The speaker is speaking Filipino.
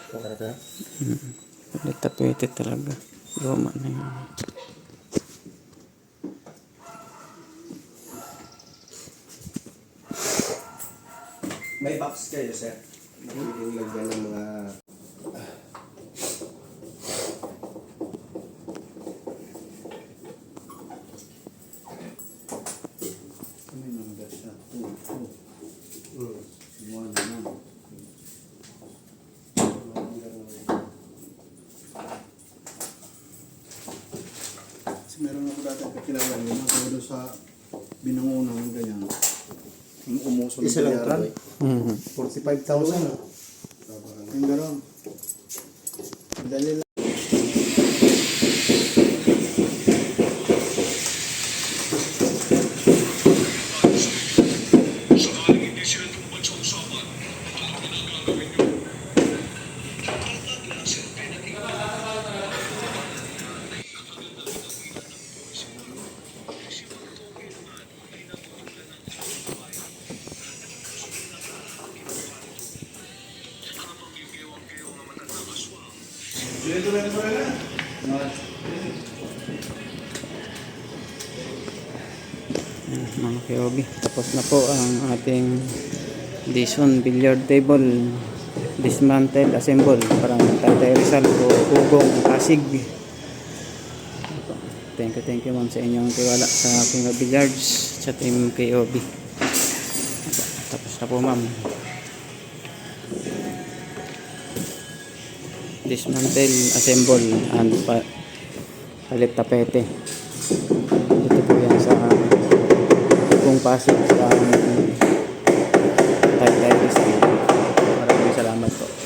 Ulit tapete talaga. Luma na yun. May box kayo, sir. Yung lagyan ng mga... May number siya. 2. 1 naman. Kasi meron ako dati kakilala yun. Siguro sa binangunan ng ganyan. Yung umuso ng Isa lang bayaran. ito, 45,000. Yung gano'n. Dali lang. Mga Kyobi, tapos na po ang ating Dison billiard table dismantle assemble parang Tatay Rizal o Ugong Pasig. Thank you ma'am sa inyong tiwala sa aking billiards sa team Kyobi. Tapos na po ma'am, dismantle assemble and palit tapete. Ito po yan sa Ugong Pasig sa